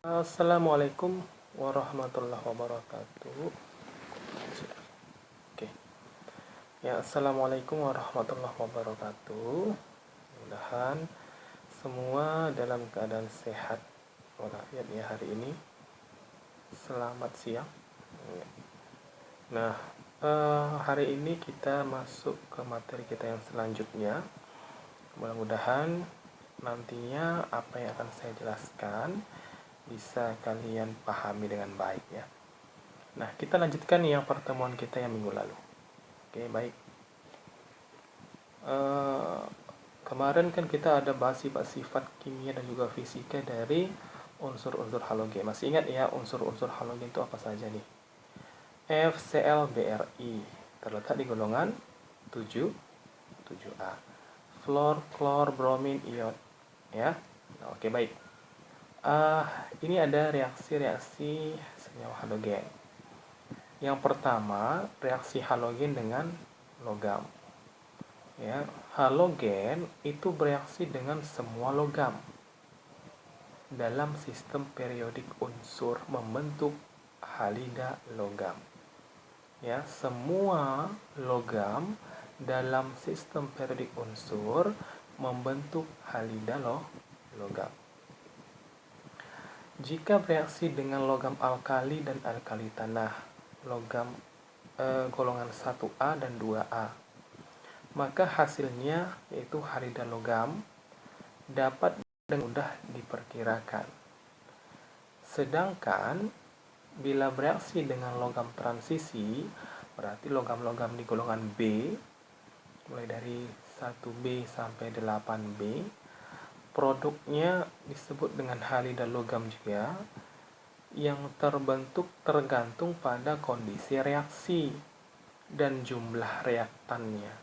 Assalamualaikum warahmatullahi wabarakatuh. Oke. Ya, assalamualaikum warahmatullahi wabarakatuh. Mudah-mudahan semua dalam keadaan sehat walafiat ya hari ini. Selamat siang. Nah, hari ini kita masuk ke materi kita yang selanjutnya. Mudah-mudahan nantinya apa yang akan saya jelaskan bisa kalian pahami dengan baik ya. Nah, kita lanjutkan yang pertemuan kita yang minggu lalu. Oke, baik. Kemarin kan kita ada bahas sifat-sifat kimia dan juga fisika dari unsur-unsur halogen. Masih ingat ya unsur-unsur halogen itu apa saja nih? FCl-BrI terletak di golongan 7A. Fluor, klor, bromin, ion ya. Nah, oke, baik. Ini ada reaksi-reaksi senyawa halogen. Yang pertama, reaksi halogen dengan logam. Ya, halogen itu bereaksi dengan semua logam dalam sistem periodik unsur membentuk halida logam. Ya, semua logam dalam sistem periodik unsur membentuk halida logam. Jika bereaksi dengan logam alkali dan alkali tanah, logam golongan 1A dan 2A, maka hasilnya yaitu halida logam dapat dengan mudah diperkirakan. Sedangkan bila bereaksi dengan logam transisi, berarti logam-logam di golongan B, mulai dari 1B sampai 8B, produknya disebut dengan halida logam juga, yang terbentuk tergantung pada kondisi reaksi dan jumlah reaktannya.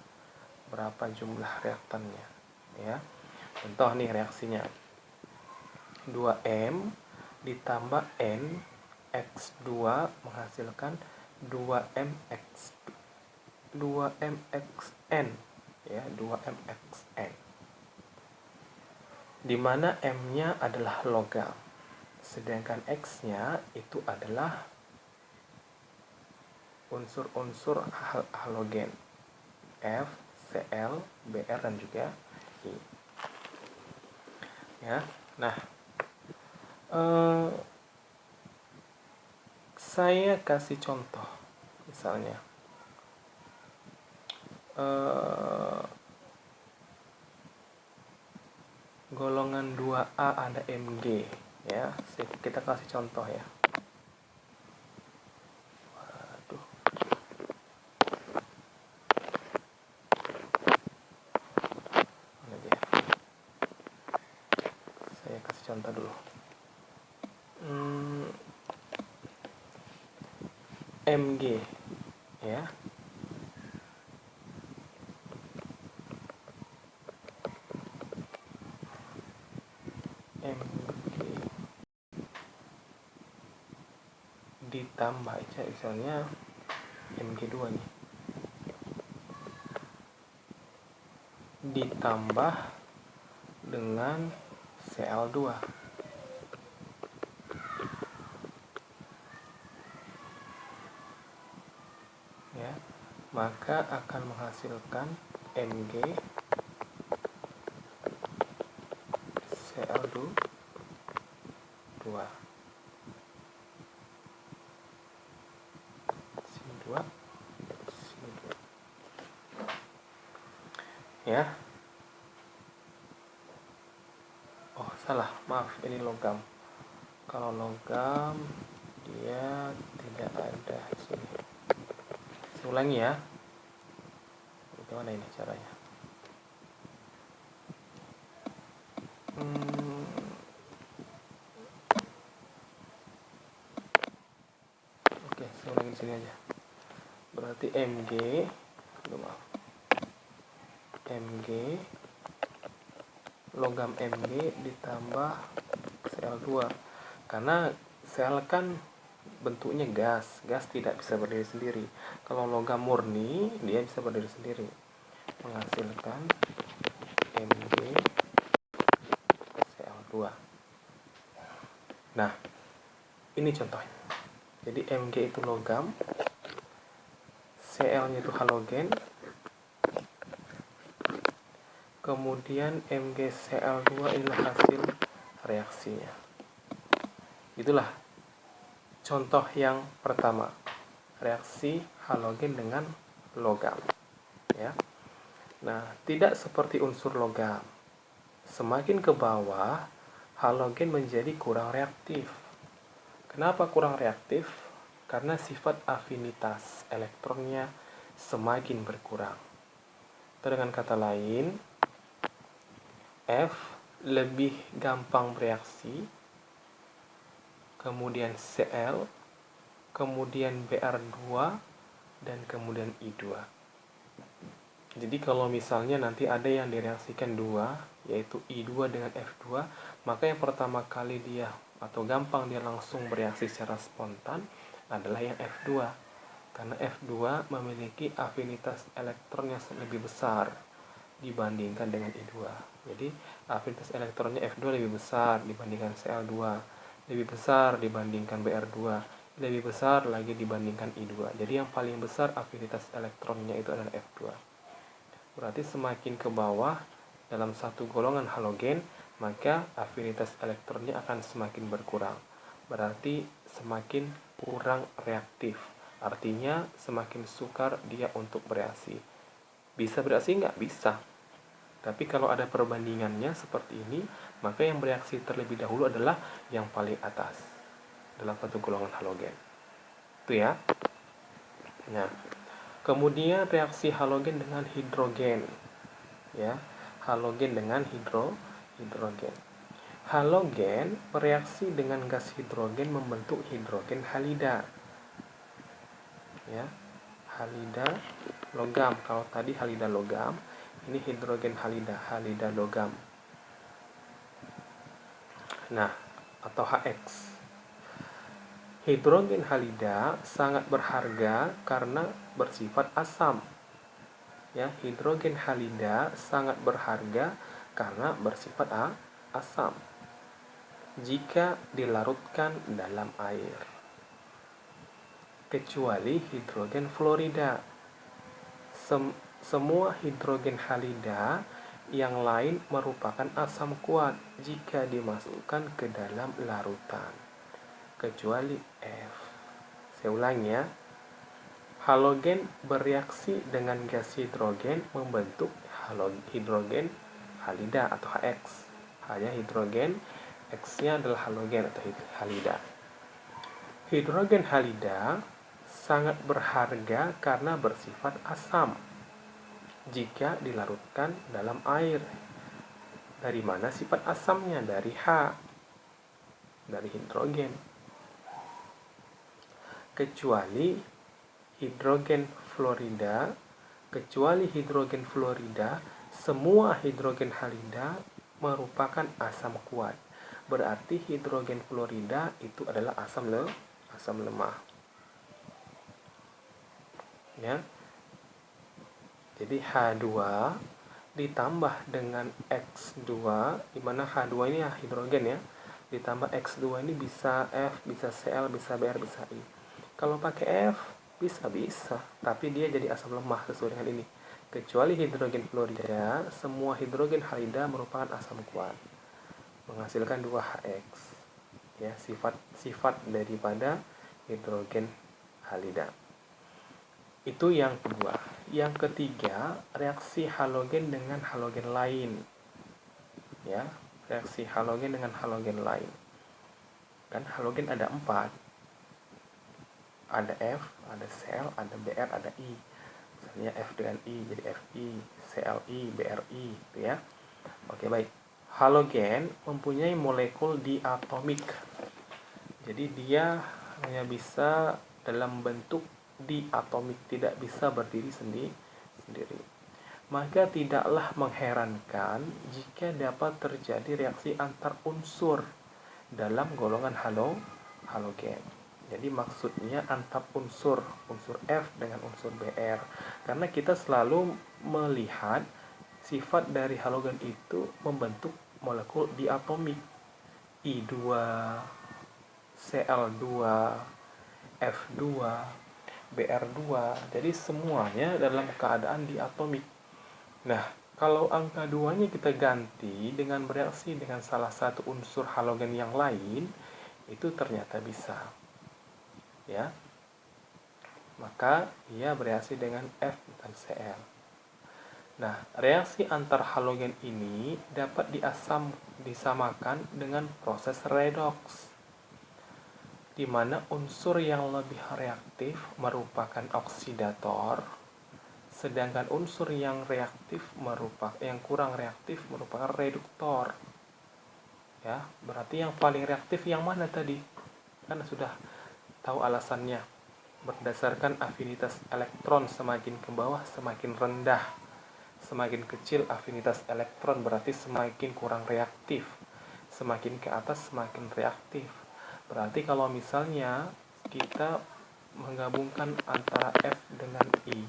Berapa jumlah reaktannya ya. Contoh nih reaksinya. 2M ditambah N X2 menghasilkan 2MXN ya, 2MXN. Di mana M-nya adalah logam, sedangkan X-nya itu adalah unsur-unsur halogen F, Cl, Br dan juga I. Ya, nah, saya kasih contoh, misalnya golongan 2A ada Mg ya. Kita kasih contoh ya. Waduh. Mana dia? Saya kasih contoh dulu. Mg ya. Ditambah misalnya Mg2 nih, ditambah dengan Cl2 ya, maka akan menghasilkan Mg Cl2 ya. Oh, salah, maaf, ini logam. Kalau logam dia tidak ada di sini. Saya ulangi ya. Bagaimana ini caranya? Oke, saya ulangi di sini aja. Berarti Mg, maaf, Mg, logam Mg ditambah Cl2, karena Cl kan bentuknya gas tidak bisa berdiri sendiri. Kalau logam murni dia bisa berdiri sendiri, menghasilkan Mg Cl2. Nah, ini contohnya. Jadi Mg itu logam, Cl-nya itu halogen, kemudian MgCl2 inilah hasil reaksinya. Itulah contoh yang pertama, reaksi halogen dengan logam, ya. Nah, tidak seperti unsur logam. Semakin ke bawah, halogen menjadi kurang reaktif. Kenapa kurang reaktif? Karena sifat afinitas elektronnya semakin berkurang. Atau dengan kata lain, F lebih gampang bereaksi, kemudian Cl, kemudian Br2, dan kemudian I2. Jadi kalau misalnya nanti ada yang direaksikan 2, yaitu I2 dengan F2, maka yang pertama kali dia atau gampang dia langsung bereaksi secara spontan adalah yang F2. Karena F2 memiliki afinitas elektronnya lebih besar dibandingkan dengan I2. Jadi afinitas elektronnya F2 lebih besar dibandingkan Cl2, lebih besar dibandingkan Br2, lebih besar lagi dibandingkan I2. Jadi yang paling besar afinitas elektronnya itu adalah F2. Berarti semakin ke bawah dalam satu golongan halogen, maka afinitas elektronnya akan semakin berkurang. Berarti semakin kurang reaktif. Artinya semakin sukar dia untuk bereaksi. Bisa bereaksi nggak? Bisa. Tapi kalau ada perbandingannya seperti ini, maka yang bereaksi terlebih dahulu adalah yang paling atas dalam satu golongan halogen. Itu ya. Nah, kemudian reaksi halogen dengan hidrogen. Ya, halogen dengan hidrogen. Halogen bereaksi dengan gas hidrogen membentuk hidrogen halida. Ya, halida logam. Kalau tadi halida logam, ini hidrogen halida logam. Nah, atau HX. Hidrogen halida sangat berharga karena bersifat asam. Ya, hidrogen halida sangat berharga karena bersifat asam jika dilarutkan dalam air. Kecuali hidrogen fluorida. Semua hidrogen halida yang lain merupakan asam kuat jika dimasukkan ke dalam larutan, kecuali F. Saya ulangi ya. Halogen bereaksi dengan gas hidrogen membentuk hidrogen halida atau HX. Hanya hidrogen, X-nya adalah halogen atau halida. Hidrogen halida sangat berharga karena bersifat asam jika dilarutkan dalam air. Dari mana sifat asamnya? Dari H, dari hidrogen. Kecuali hidrogen fluorida, semua hidrogen halida merupakan asam kuat. Berarti hidrogen fluorida itu adalah asam lemah. Ya. Jadi H2 ditambah dengan X2, di mana H2 ini hidrogen ya. Ditambah X2 ini bisa F, bisa Cl, bisa Br, bisa I. Kalau pakai F bisa, tapi dia jadi asam lemah sesuai dengan ini. Kecuali hidrogen fluorida, semua hidrogen halida merupakan asam kuat, menghasilkan 2HX. Ya, sifat daripada hidrogen halida. Itu yang kedua. Yang ketiga, reaksi halogen dengan halogen lain. Ya, reaksi halogen dengan halogen lain. Kan halogen ada 4. Ada F, ada Cl, ada Br, ada I. Misalnya F dengan I jadi Fi, Cli, Bri, gitu ya. Oke, baik. Halogen mempunyai molekul diatomik. Jadi dia hanya bisa dalam bentuk diatomik, tidak bisa berdiri sendiri. Maka tidaklah mengherankan jika dapat terjadi reaksi antar unsur dalam golongan halogen. Jadi maksudnya antar unsur F dengan unsur Br. Karena kita selalu melihat sifat dari halogen itu membentuk molekul diatomik. I2, Cl2, F2, Br2. Jadi semuanya dalam keadaan diatomik. Nah, kalau angka 2-nya kita ganti dengan bereaksi dengan salah satu unsur halogen yang lain, itu ternyata bisa. Ya. Maka ia bereaksi dengan F dan Cl. Nah, reaksi antar halogen ini dapat disamakan dengan proses redoks, di mana unsur yang lebih reaktif merupakan oksidator, sedangkan unsur yang kurang reaktif merupakan reduktor. Ya, berarti yang paling reaktif yang mana tadi? Kan sudah tahu alasannya. Berdasarkan afinitas elektron, semakin ke bawah semakin rendah. Semakin kecil afinitas elektron berarti semakin kurang reaktif. Semakin ke atas semakin reaktif. Berarti kalau misalnya kita menggabungkan antara F dengan I,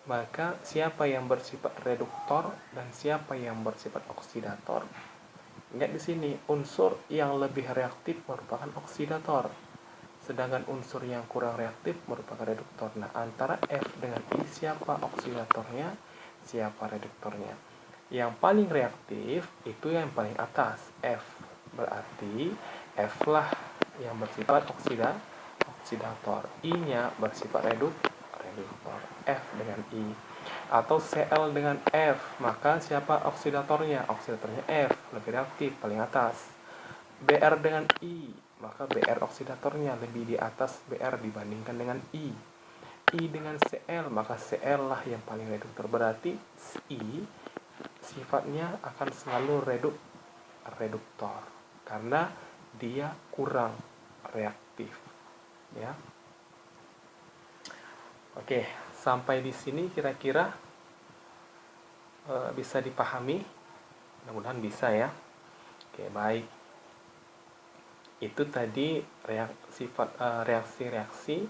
maka siapa yang bersifat reduktor dan siapa yang bersifat oksidator? Ingat di sini, unsur yang lebih reaktif merupakan oksidator, sedangkan unsur yang kurang reaktif merupakan reduktor. Nah, antara F dengan I, siapa oksidatornya, siapa reduktornya? Yang paling reaktif itu yang paling atas, F. Berarti F lah yang bersifat oksidator, I-nya bersifat reduktor, F dengan I. Atau Cl dengan F, maka siapa oksidatornya? Oksidatornya F, lebih reaktif, paling atas. Br dengan I, maka Br oksidatornya lebih di atas Br dibandingkan dengan I. I dengan Cl, maka Cl lah yang paling reduktor. Berarti I sifatnya akan selalu reduktor karena dia kurang reaktif. Ya. Oke, sampai di sini kira-kira bisa dipahami? Mudah-mudahan bisa ya. Oke, baik. Itu tadi reaksi-reaksi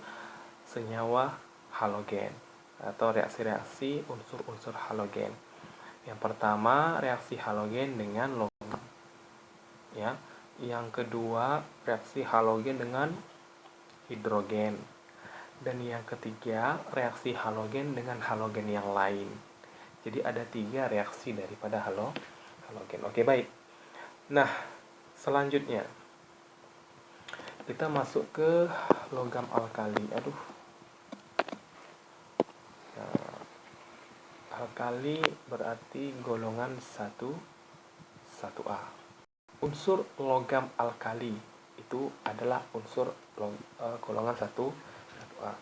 senyawa halogen atau reaksi-reaksi unsur-unsur halogen. Yang pertama, reaksi halogen dengan logam. Ya. Yang kedua, reaksi halogen dengan hidrogen. Dan yang ketiga, reaksi halogen dengan halogen yang lain. Jadi ada 3 reaksi daripada halogen. Oke, baik. Nah, selanjutnya kita masuk ke logam alkali. Alkali berarti golongan 1A. Unsur logam alkali itu adalah unsur golongan 1A.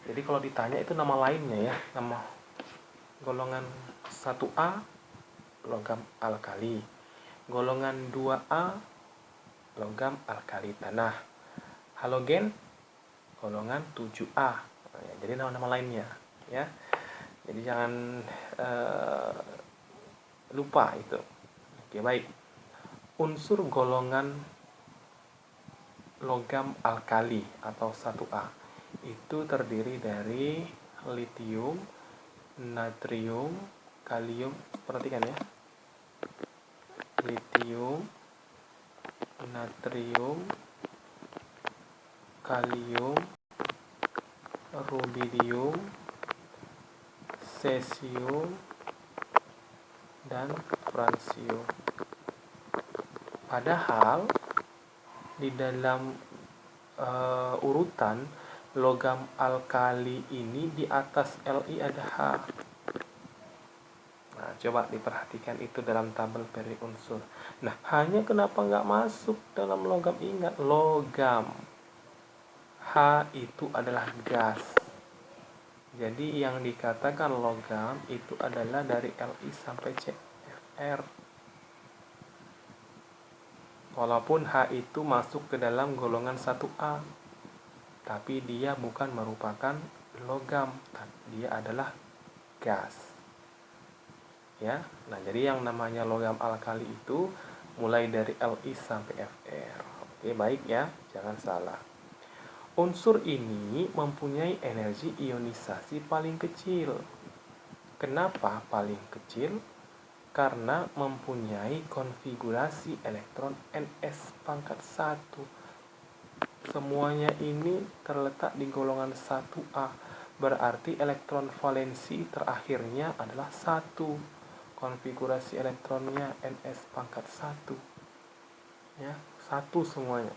Jadi kalau ditanya itu nama lainnya ya, nama golongan 1A logam alkali. Golongan 2A logam alkali tanah. Halogen golongan 7A. Jadi nama-nama lainnya ya. Jadi jangan lupa itu. Oke, baik. Unsur golongan logam alkali atau 1A itu terdiri dari litium, natrium, kalium. Perhatikan ya. Litium, natrium, kalium, rubidium, cesium, dan fransium. Padahal di dalam urutan logam alkali ini di atas Li ada H. Nah, coba diperhatikan itu dalam tabel periode unsur. Nah, hanya kenapa nggak masuk dalam logam? Ingat, logam. H itu adalah gas. Jadi yang dikatakan logam itu adalah dari Li sampai CFR. Walaupun H itu masuk ke dalam golongan 1A, tapi dia bukan merupakan logam, dia adalah gas. Ya. Nah, jadi yang namanya logam alkali itu mulai dari Li sampai Fr. Oke, baik ya, jangan salah. Unsur ini mempunyai energi ionisasi paling kecil. Kenapa paling kecil? Karena mempunyai konfigurasi elektron Ns pangkat 1. semuanya ini terletak di golongan 1A. Berarti elektron valensi terakhirnya adalah 1. Konfigurasi elektronnya Ns pangkat 1. Ya, 1 semuanya.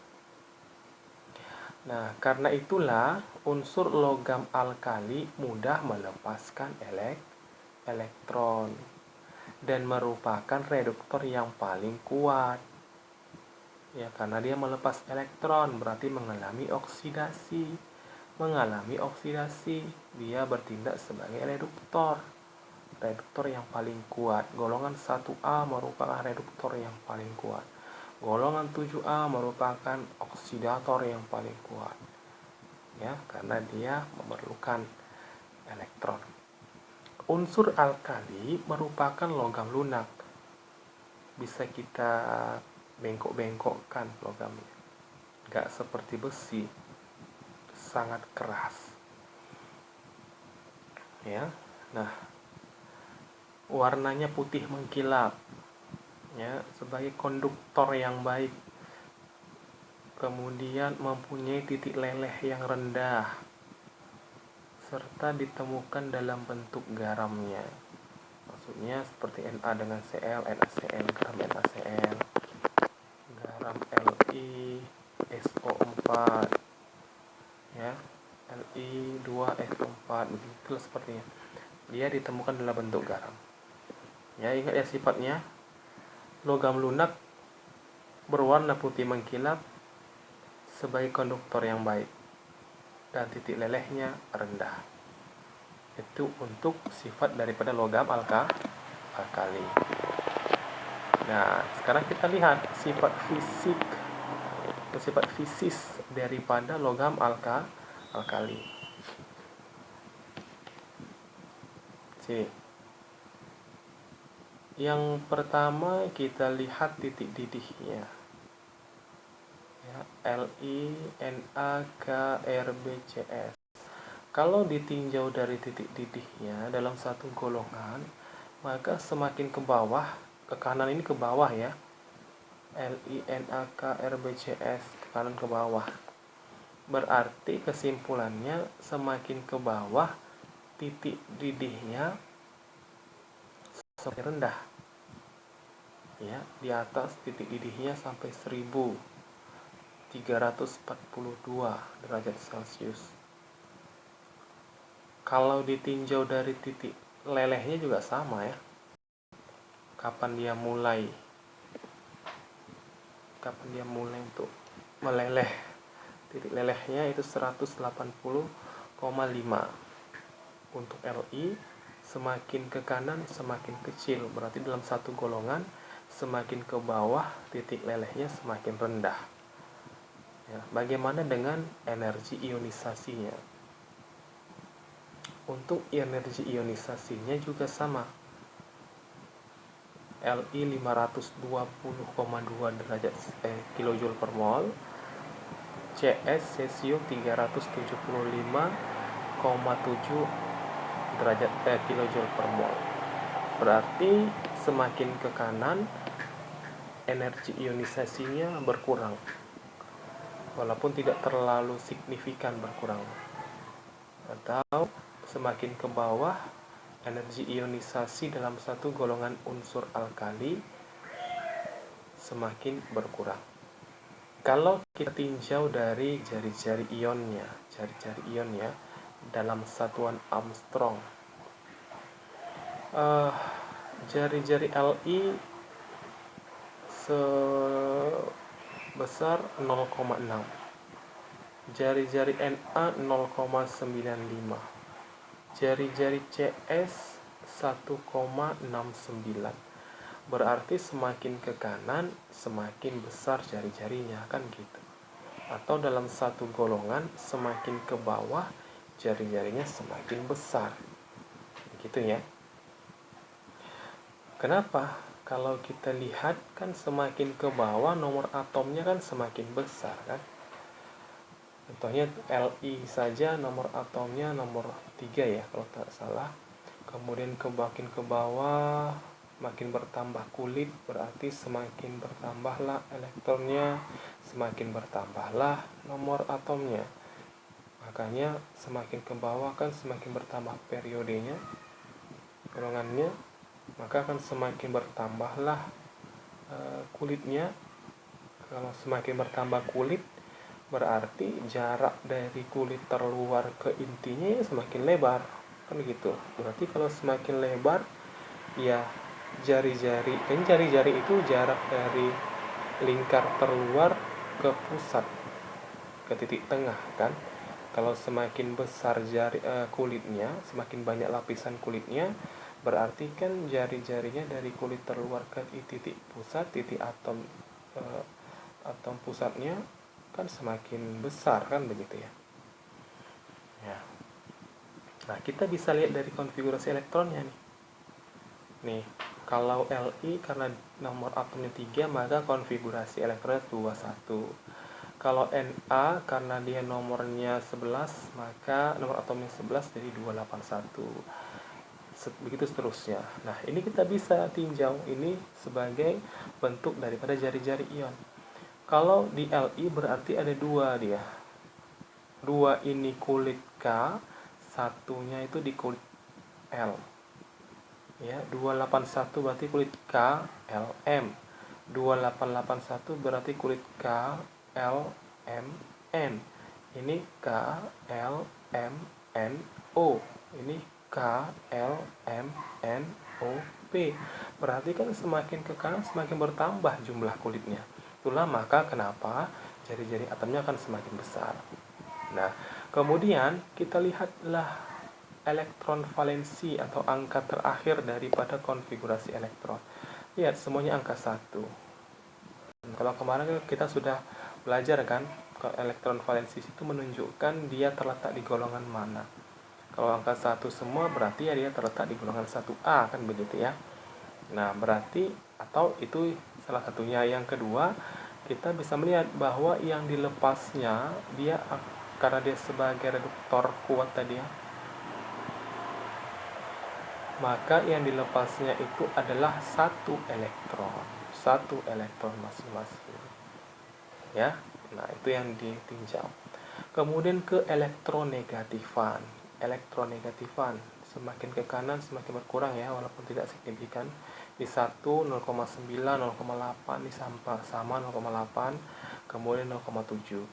Nah, karena itulah unsur logam alkali mudah melepaskan elektron dan merupakan reduktor yang paling kuat. Ya, karena dia melepas elektron berarti mengalami oksidasi. Dia bertindak sebagai reduktor yang paling kuat. Golongan 1A merupakan reduktor yang paling kuat. Golongan 7A merupakan oksidator yang paling kuat. Ya, karena dia memerlukan elektron. Unsur alkali merupakan logam lunak. Bisa kita bengkok-bengkokkan logamnya. Gak seperti besi, sangat keras. Ya, nah, warnanya putih mengkilap. Ya, sebagai konduktor yang baik. Kemudian mempunyai titik leleh yang rendah, serta ditemukan dalam bentuk garamnya. Maksudnya seperti Na dengan Cl, NaCl, garam NaCl, garam Li, SO4, ya, Li2SO4, begitu sepertinya. Dia ditemukan dalam bentuk garam. Ya, ingat ya sifatnya. Logam lunak berwarna putih mengkilap sebagai konduktor yang baik dan titik lelehnya rendah. Itu untuk sifat daripada logam alkali. Nah, sekarang kita lihat sifat fisis daripada logam alkali. Sini. Yang pertama kita lihat titik didihnya. Ya, Li, Na, K, Rb, Cs. Kalau ditinjau dari titik didihnya dalam satu golongan, maka semakin ke bawah, ke kanan ini ke bawah ya. Li, Na, K, Rb, Cs, ke kanan ke bawah. Berarti kesimpulannya semakin ke bawah titik didihnya semakin rendah. Ya, di atas titik didihnya sampai 1342 derajat Celcius. Kalau ditinjau dari titik lelehnya juga sama ya. Kapan dia mulai untuk meleleh. Titik lelehnya itu 180,5. Untuk Li semakin ke kanan semakin kecil. Berarti dalam satu golongan semakin ke bawah titik lelehnya semakin rendah. Ya, bagaimana dengan energi ionisasinya? Untuk energi ionisasinya juga sama. Li 520,2 derajat kilojoule per mol, CS cesium 375,7 derajat kilojoule per mol. Berarti semakin ke kanan energi ionisasinya berkurang, walaupun tidak terlalu signifikan berkurang. Atau semakin ke bawah energi ionisasi dalam satu golongan unsur alkali semakin berkurang. Kalau kita tinjau dari jari-jari ionnya dalam satuan Armstrong, jari-jari Li sebesar 0,6, jari-jari Na 0,95, jari-jari CS 1,69. Berarti semakin ke kanan semakin besar jari-jarinya, kan gitu. Atau dalam satu golongan semakin ke bawah jari-jarinya semakin besar, gitu ya. Kenapa? Kalau kita lihat kan semakin ke bawah nomor atomnya kan semakin besar kan. Contohnya Li saja nomor atomnya nomor 3 ya kalau tak salah. Kemudian makin ke bawah Makin bertambah kulit berarti semakin bertambahlah elektronnya, semakin bertambahlah nomor atomnya. Makanya semakin ke bawah kan semakin bertambah periodenya, golongannya, maka akan semakin bertambahlah kulitnya. Kalau semakin bertambah kulit berarti jarak dari kulit terluar ke intinya semakin lebar, kan gitu. Berarti kalau semakin lebar ya jari-jari, kan jari-jari itu jarak dari lingkar terluar ke pusat, ke titik tengah kan. Kalau semakin besar kulitnya, semakin banyak lapisan kulitnya, berarti kan jari-jarinya dari kulit terluar ke titik pusat, titik atom atom pusatnya kan semakin besar, kan begitu ya. Nah, kita bisa lihat dari konfigurasi elektronnya nih. Kalau Li karena nomor atomnya 3, maka konfigurasi elektronnya 21. Kalau Na karena dia nomornya 11, maka nomor atomnya 11 jadi 281. Begitu seterusnya. Nah, ini kita bisa tinjau ini sebagai bentuk daripada jari-jari ion. Kalau di Li berarti ada 2 dia. 2 ini kulit K, satunya itu di kulit L. Ya, 281 berarti kulit K, L, M. 2881 berarti kulit K, L, M, N. Ini K, L, M, N, O. Ini K, L, M, N, O, P. Berarti kan semakin ke kanan semakin bertambah jumlah kulitnya. Itulah maka kenapa jari-jari atomnya akan semakin besar. Nah, kemudian kita lihatlah elektron valensi atau angka terakhir daripada konfigurasi elektron. Lihat, semuanya angka 1. Kalau kemarin kita sudah belajar kan, elektron valensi itu menunjukkan dia terletak di golongan mana. Kalau angka 1 semua berarti ya dia terletak di golongan 1A, kan begitu ya. Nah, berarti atau itu salah satunya. Yang kedua, kita bisa melihat bahwa yang dilepasnya dia karena dia sebagai reduktor kuat tadi ya, maka yang dilepasnya itu adalah satu elektron masing-masing ya. Nah, itu yang ditinjau. Kemudian ke elektronegatifan semakin ke kanan semakin berkurang ya, walaupun tidak signifikan. Di 1 0,9 0,8 di sama 0,8, kemudian 0,7.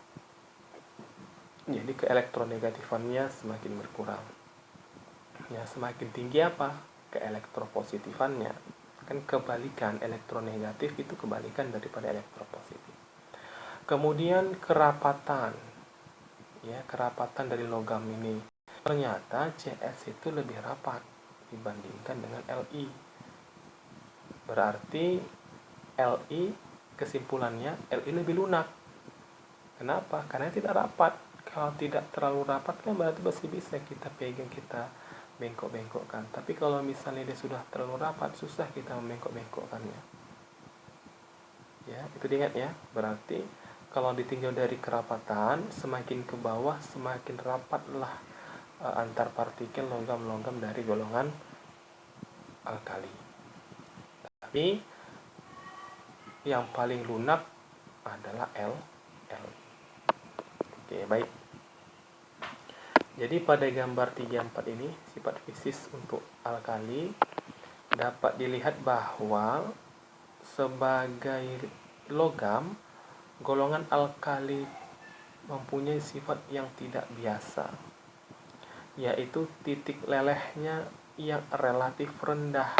Jadi ke elektronegatifannya semakin berkurang. Ya, semakin tinggi apa? Ke elektropositifannya. Kan kebalikan, elektronegatif itu kebalikan daripada elektropositif. Kemudian kerapatan. Ya, kerapatan dari logam ini. Ternyata CS itu lebih rapat dibandingkan dengan Li. Berarti Li, kesimpulannya Li lebih lunak. Kenapa? Karena tidak rapat. Kalau tidak terlalu rapat kan berarti masih bisa kita pegang, kita bengkok-bengkokkan. Tapi kalau misalnya dia sudah terlalu rapat, susah kita membengkok-bengkokkannya. Ya, itu diingat ya. Berarti kalau ditinjau dari kerapatan, semakin ke bawah semakin rapatlah antar partikel logam-logam dari golongan alkali. Tapi yang paling lunak adalah L. Oke, baik. Jadi pada gambar 34 ini, sifat fisis untuk alkali dapat dilihat bahwa sebagai logam, golongan alkali mempunyai sifat yang tidak biasa, yaitu titik lelehnya yang relatif rendah.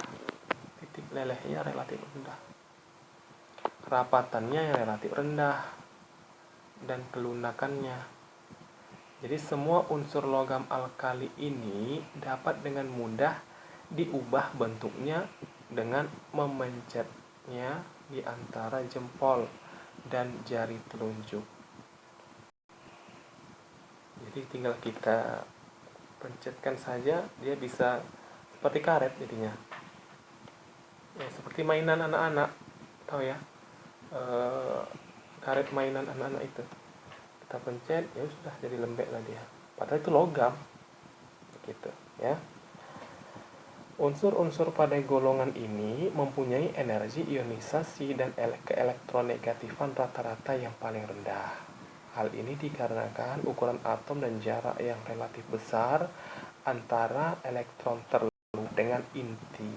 Kerapatannya yang relatif rendah, dan kelunakannya. Jadi semua unsur logam alkali ini dapat dengan mudah diubah bentuknya dengan memencetnya di antara jempol dan jari telunjuk. Jadi tinggal kita pencetkan saja, dia bisa seperti karet jadinya. Ya, seperti mainan anak-anak, tahu ya, karet mainan anak-anak itu. Kita pencet, ya sudah jadi lembek lah dia. Padahal itu logam, gitu ya. Unsur-unsur pada golongan ini mempunyai energi ionisasi dan keelektronegatifan rata-rata yang paling rendah. Hal ini dikarenakan ukuran atom dan jarak yang relatif besar antara elektron terlalu dengan inti.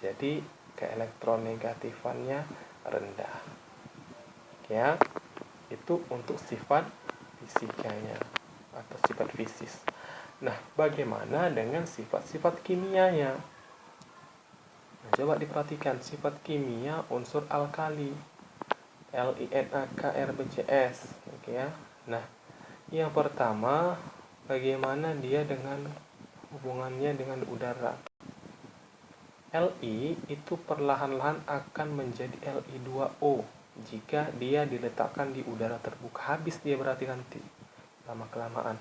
Jadi keelektronegatifannya rendah. Ya, itu untuk sifat fisikanya atau sifat fisis. Nah, bagaimana dengan sifat-sifat kimianya? Nah, coba diperhatikan sifat kimia unsur alkali, LiNaK-RBCS, oke ya. Nah, yang pertama, bagaimana dia dengan hubungannya dengan udara? Li itu perlahan-lahan akan menjadi Li2O jika dia diletakkan di udara terbuka. Habis dia berarti nanti lama-kelamaan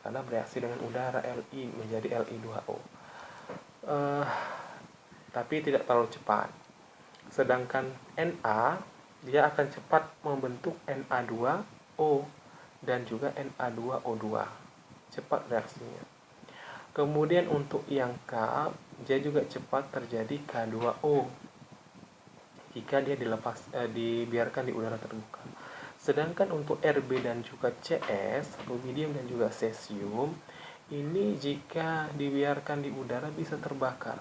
karena bereaksi dengan udara, Li menjadi Li2O. Tapi tidak terlalu cepat. Sedangkan Na dia akan cepat membentuk Na2O dan juga Na2O2. Cepat reaksinya. Kemudian untuk yang K, dia juga cepat terjadi K2O jika dia dibiarkan di udara terbuka. Sedangkan untuk Rb dan juga Cs, rubidium dan juga cesium, ini jika dibiarkan di udara bisa terbakar.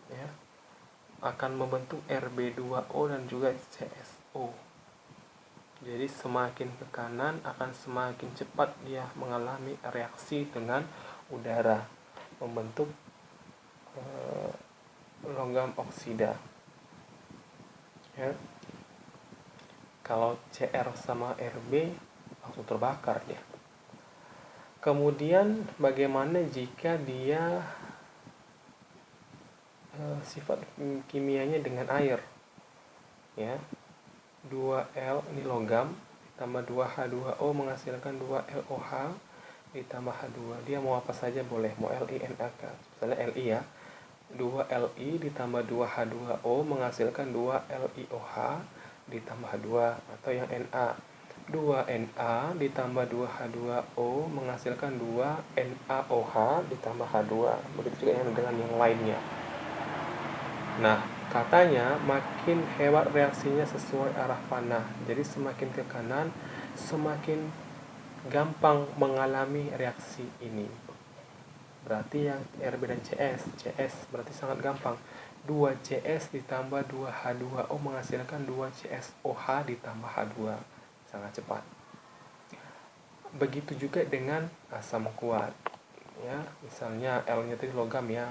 Ya, akan membentuk Rb2O dan juga CSO. Jadi semakin ke kanan akan semakin cepat dia mengalami reaksi dengan udara, membentuk logam oksida. Ya. Kalau Cr sama Rb langsung terbakar dia. Kemudian bagaimana jika dia sifat kimianya dengan air? Ya. 2L ini logam ditambah 2H2O menghasilkan 2LOH ditambah H2. Dia mau apa saja boleh, mau LiNaK. Misalnya Li ya. 2Li ditambah 2H2O menghasilkan 2LiOH ditambah H2, atau yang Na 2Na ditambah 2H2O menghasilkan 2NaOH ditambah H2. Begitu juga yang dengan yang lainnya. Nah, katanya makin hebat reaksinya sesuai arah panah. Jadi semakin ke kanan semakin gampang mengalami reaksi ini. Berarti yang Rb dan CS berarti sangat gampang. 2CS ditambah 2H2O menghasilkan 2CSOH ditambah H2. Sangat cepat. Begitu juga dengan asam kuat. Ya, misalnya L-nya tadi logam ya.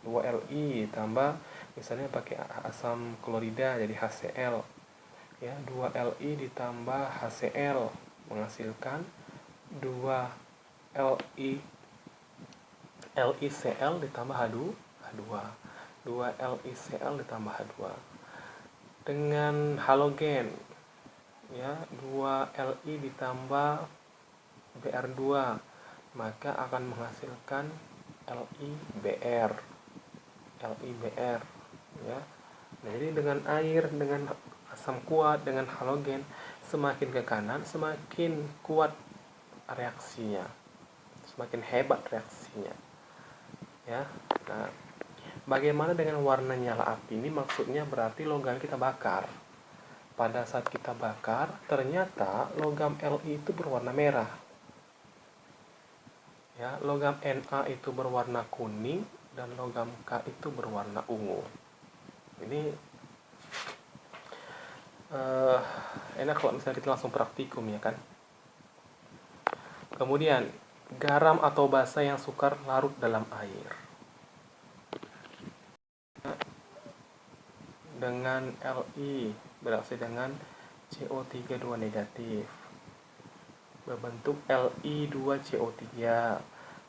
2Li ditambah misalnya pakai asam klorida jadi HCl. Ya, 2Li ditambah HCl menghasilkan 2LiCl ditambah H2. 2LiCl ditambah H2. Dengan halogen ya, 2Li ditambah Br2 maka akan menghasilkan LiBr ya. Nah, jadi dengan air, dengan asam kuat, dengan halogen semakin ke kanan semakin kuat reaksinya, semakin hebat reaksinya ya. Nah, bagaimana dengan warna nyala api? Ini maksudnya berarti logam kita bakar. Pada saat kita bakar ternyata logam Li itu berwarna merah ya, logam Na itu berwarna kuning dan logam K itu berwarna ungu. Ini enak kalau misalnya kita langsung praktikum ya kan. Kemudian garam atau basa yang sukar larut dalam air. Dengan Li bereaksi dengan CO3 2 negatif berbentuk Li2CO3.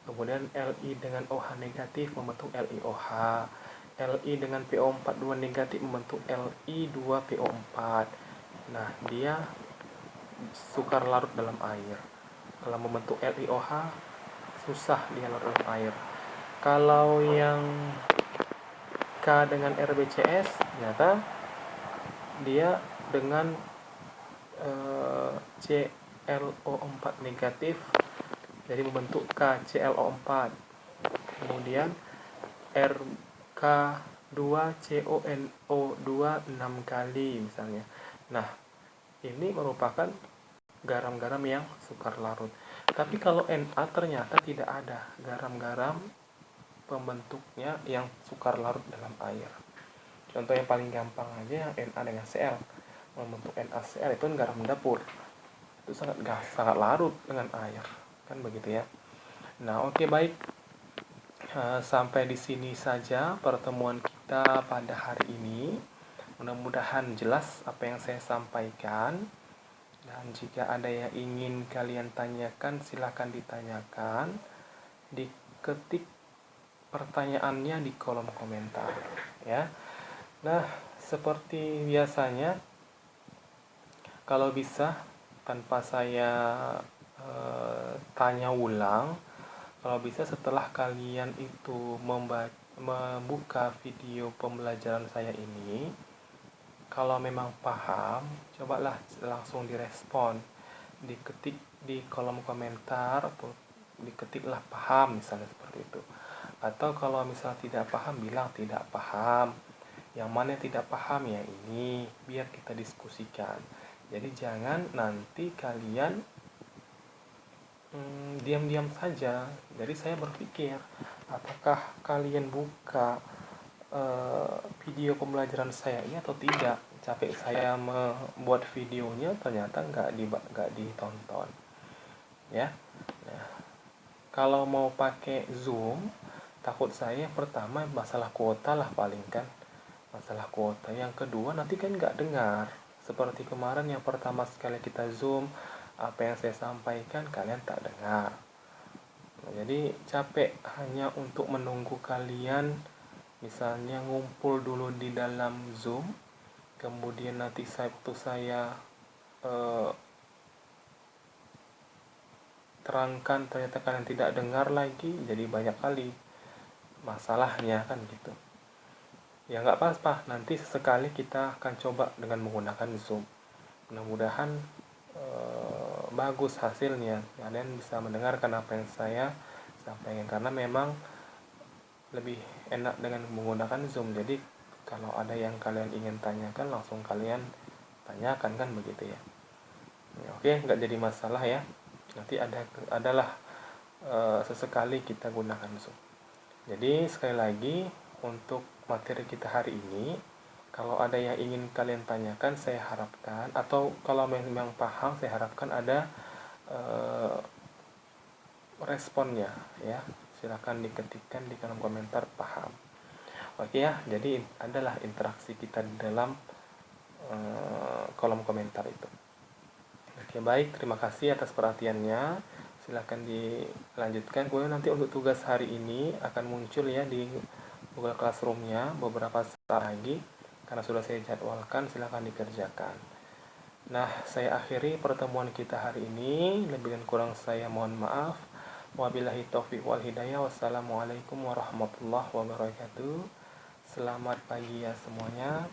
Kemudian Li dengan OH negatif membentuk LiOH. Li dengan PO4 2 negatif membentuk Li2PO4. Nah, dia sukar larut dalam air. Kalau membentuk LiOH susah dia larut dalam air. Kalau yang K dengan RBCS ternyata dia dengan ClO4 negatif jadi membentuk KClO4. kemudian RK2CONO2 6 kali misalnya. Nah, ini merupakan garam-garam yang sukar larut. Tapi kalau Na ternyata tidak ada garam-garam pembentuknya yang sukar larut dalam air. Contoh yang paling gampang aja, yang Na dengan Cl membentuk NaCl itu garam dapur, itu sangat larut dengan air, kan begitu ya. Nah, oke, baik. Sampai di sini saja pertemuan kita pada hari ini. Mudah-mudahan jelas apa yang saya sampaikan. Dan jika ada yang ingin kalian tanyakan, silahkan ditanyakan. Diketik pertanyaannya di kolom komentar, ya. Nah, seperti biasanya, kalau bisa tanpa saya tanya ulang, kalau bisa setelah kalian itu membuka video pembelajaran saya ini, kalau memang paham, cobalah langsung direspon, diketik di kolom komentar, atau diketiklah paham misalnya seperti itu. Atau kalau misalnya tidak paham, bilang tidak paham. Yang mana tidak paham ya ini, biar kita diskusikan. Jadi jangan nanti kalian diam-diam saja. Jadi saya berpikir, apakah kalian buka video pembelajaran saya ini atau tidak? Capek saya membuat videonya, ternyata nggak ditonton, ya. Nah, kalau mau pakai Zoom, takut saya pertama masalah kuota lah paling kan, masalah kuota. Yang kedua nanti kan nggak dengar. Seperti kemarin yang pertama sekali kita Zoom, apa yang saya sampaikan kalian tak dengar. Jadi capek hanya untuk menunggu kalian misalnya ngumpul dulu di dalam Zoom, kemudian nanti waktu saya terangkan ternyata kalian tidak dengar lagi, jadi banyak kali masalahnya kan gitu. Ya nggak apa-apa, nanti sesekali kita akan coba dengan menggunakan Zoom. Mudah-mudahan bagus hasilnya, kalian bisa mendengarkan apa yang saya sampaikan, karena memang lebih enak dengan menggunakan Zoom. Jadi kalau ada yang kalian ingin tanyakan, langsung kalian tanyakan, kan begitu ya. Oke, nggak jadi masalah ya. Nanti adalah sesekali kita gunakan Zoom. Jadi sekali lagi, untuk materi kita hari ini, kalau ada yang ingin kalian tanyakan, saya harapkan, atau kalau memang paham, saya harapkan ada responnya ya. Silakan diketikkan di kolom komentar paham. Oke ya, jadi adalah interaksi kita di dalam kolom komentar itu. Oke, baik, terima kasih atas perhatiannya. Silakan dilanjutkan. Kemudian nanti untuk tugas hari ini akan muncul ya di Google Classroom-nya beberapa saat lagi, karena sudah saya jadwalkan. Silakan dikerjakan. Nah, saya akhiri pertemuan kita hari ini. Lebih dan kurang saya mohon maaf. Wabillahi taufiq wal hidayah. Wassalamualaikum warahmatullahi wabarakatuh. Selamat pagi ya semuanya.